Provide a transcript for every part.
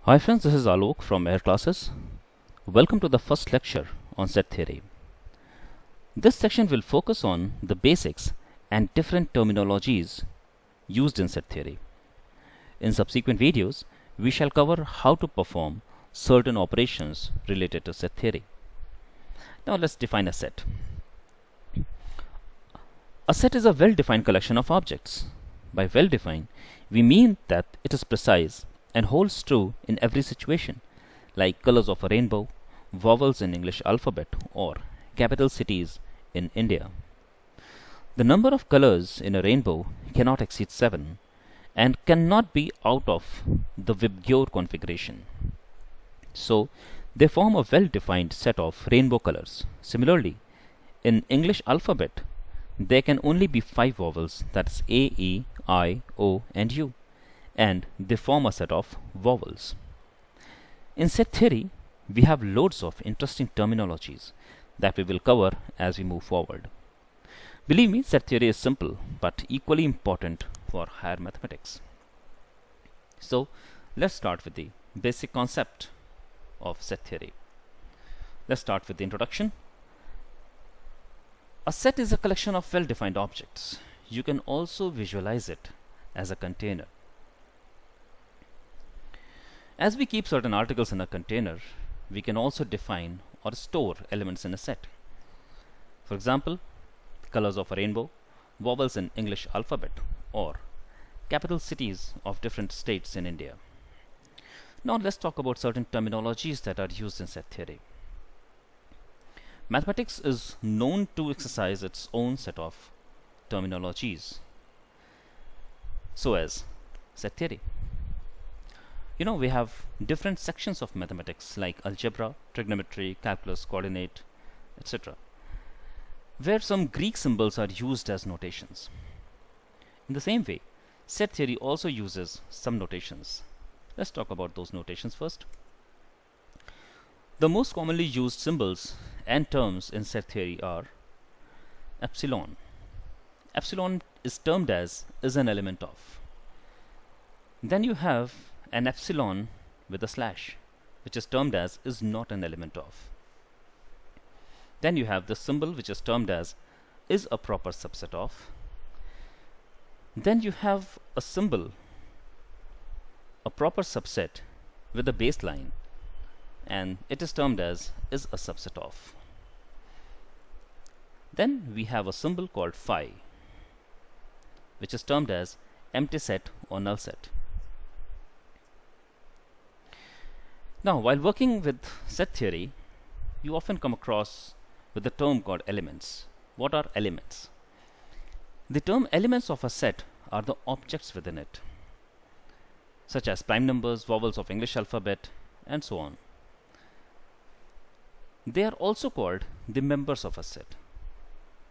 Hi friends, this is Alok from meherclasses. Welcome to the first lecture on set theory. This section will focus on the basics and different terminologies used in set theory. In subsequent videos, we shall cover how to perform certain operations related to set theory. Now let's define a set. A set is a well-defined collection of objects. By well-defined, we mean that it is precise and holds true in every situation, like colors of a rainbow, vowels in English alphabet, or capital cities in India. The number of colors in a rainbow cannot exceed 7 and cannot be out of the Vibgyor configuration. So, they form a well-defined set of rainbow colors. Similarly, in English alphabet, there can only be 5 vowels, that's A, E, I, O and U, and they form a set of vowels. In set theory, we have loads of interesting terminologies that we will cover as we move forward. Believe me, set theory is simple but equally important for higher mathematics. So, let's start with the basic concept of set theory. Let's start with the introduction. A set is a collection of well-defined objects. You can also visualize it as a container. As we keep certain articles in a container, we can also define or store elements in a set. For example, colors of a rainbow, vowels in English alphabet, or capital cities of different states in India. Now let's talk about certain terminologies that are used in set theory. Mathematics is known to exercise its own set of terminologies, so as set theory. We have different sections of mathematics like algebra, trigonometry, calculus, coordinate, etc., where some Greek symbols are used as notations. In the same way, set theory also uses some notations. Let's talk about those notations first. The most commonly used symbols and terms in set theory are epsilon. Epsilon is termed as is an element of. Then you have an epsilon with a slash, which is termed as is not an element of. Then you have the symbol which is termed as is a proper subset of. Then you have a symbol, a proper subset with a baseline, and it is termed as is a subset of. Then we have a symbol called phi, which is termed as empty set or null set. Now, while working with set theory, you often come across with the term called elements. What are elements? The term elements of a set are the objects within it, such as prime numbers, vowels of English alphabet, and so on. They are also called the members of a set.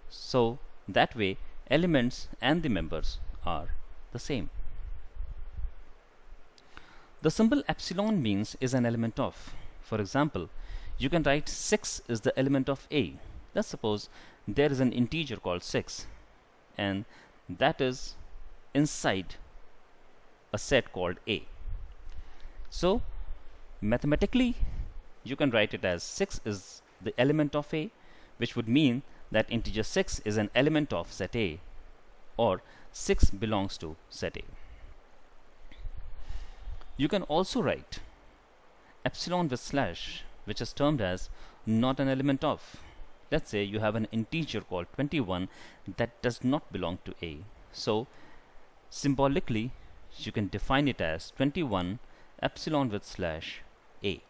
So that way, elements and the members are the same. The symbol epsilon means is an element of. For example, you can write 6 is the element of A. Let's suppose there is an integer called 6, and that is inside a set called A. So mathematically, you can write it as 6 is the element of A, which would mean that integer 6 is an element of set A, or 6 belongs to set A. You can also write epsilon with slash, which is termed as not an element of. Let's say you have an integer called 21 that does not belong to A. So symbolically, you can define it as 21 epsilon with slash A.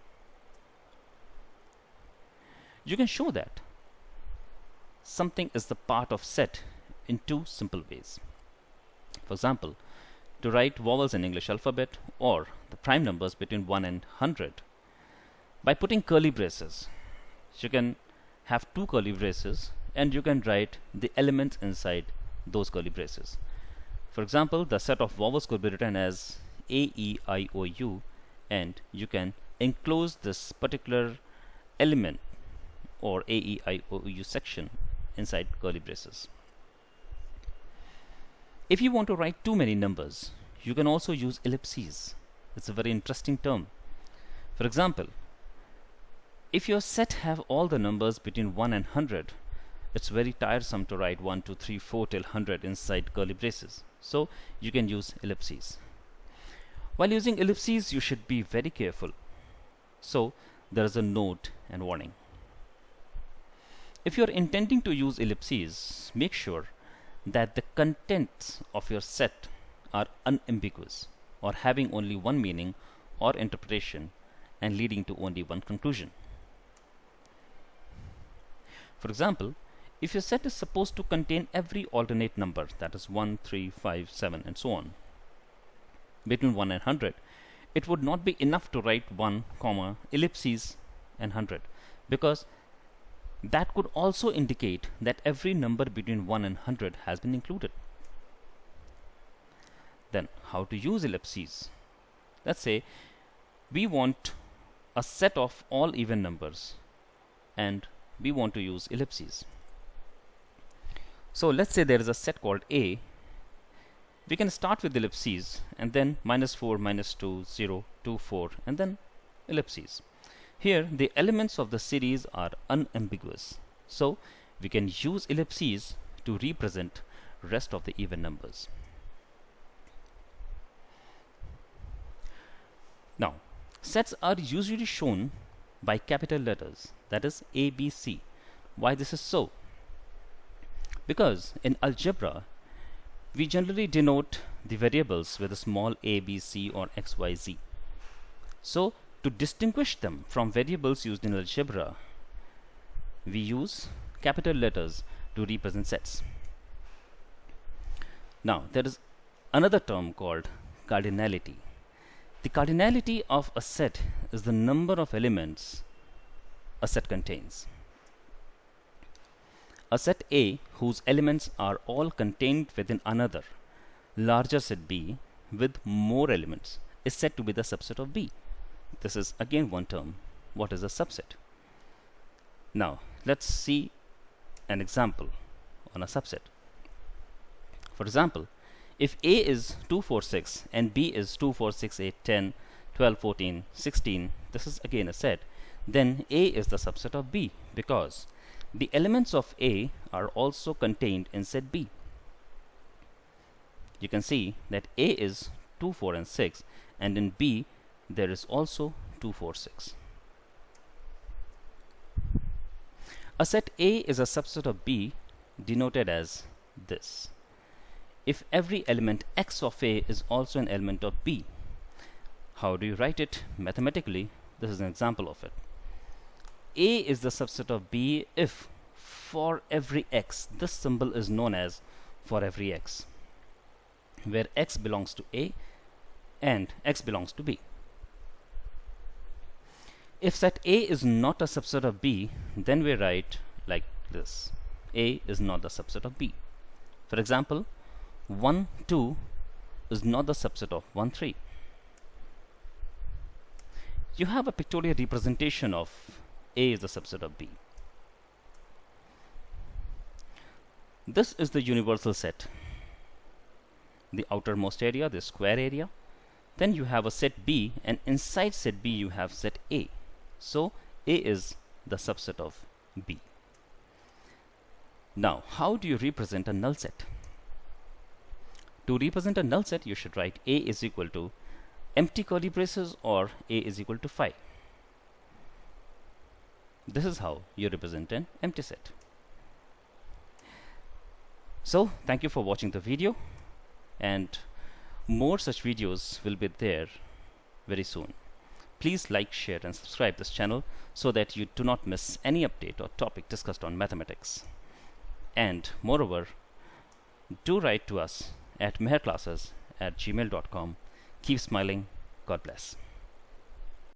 You can show that something is the part of set in two simple ways. For example, to write vowels in English alphabet or the prime numbers between 1 and 100 by putting curly braces. You can have two curly braces and you can write the elements inside those curly braces. For example, the set of vowels could be written as A, E, I, O, U, and you can enclose this particular element or A, E, I, O, U section inside curly braces. If you want to write too many numbers, you can also use ellipses. It's a very interesting term. For example, if your set have all the numbers between 1 and 100, it's very tiresome to write 1, 2, 3, 4 till 100 inside curly braces. So you can use ellipses. While using ellipses, you should be very careful. So there is a note and warning. If you are intending to use ellipses, make sure that the contents of your set are unambiguous or having only one meaning or interpretation and leading to only one conclusion. For example, if your set is supposed to contain every alternate number, that is 1, 3, 5, 7 and so on, between 1 and 100, it would not be enough to write 1, ellipses and 100, because that could also indicate that every number between 1 and 100 has been included. Then how to use ellipses? Let's say we want a set of all even numbers and we want to use ellipses. So let's say there is a set called A. We can start with ellipses and then -4, -2, 0, 2, 4 and then ellipses. Here the elements of the series are unambiguous, so we can use ellipses to represent rest of the even numbers. Now, sets are usually shown by capital letters, that is A, B, C. Why this is so? Because in algebra, we generally denote the variables with a small a, b, c or x, y, z. So to distinguish them from variables used in algebra, we use capital letters to represent sets. Now there is another term called cardinality. The cardinality of a set is the number of elements a set contains. A set A whose elements are all contained within another larger set B with more elements is said to be the subset of B. This is again one term. What is a subset? Now let's see an example on a subset. For example, if A is 2, 4, 6 and B is 2, 4, 6, 8, 10, 12, 14, 16, this is again a set, then A is the subset of B because the elements of A are also contained in set B. You can see that A is 2, 4 and 6 and in B there is also 2, 4, 6. A set A is a subset of B denoted as this. If every element X of A is also an element of B, how do you write it mathematically? This is an example of it. A is the subset of B if for every X, this symbol is known as for every X, where X belongs to A and X belongs to B. If set A is not a subset of B, then we write like this. A is not the subset of B. For example, 1, 2 is not the subset of 1, 3. You have a pictorial representation of A is the subset of B. This is the universal set, the outermost area, the square area. Then you have a set B, and inside set B you have set A. So A is the subset of B. Now, how do you represent a null set? To represent a null set, you should write A is equal to empty curly braces or A is equal to 5. This is how you represent an empty set. So, thank you for watching the video, and more such videos will be there very soon. Please like, share and subscribe this channel so that you do not miss any update or topic discussed on mathematics. And moreover, do write to us at meherclasses@gmail.com. Keep smiling. God bless.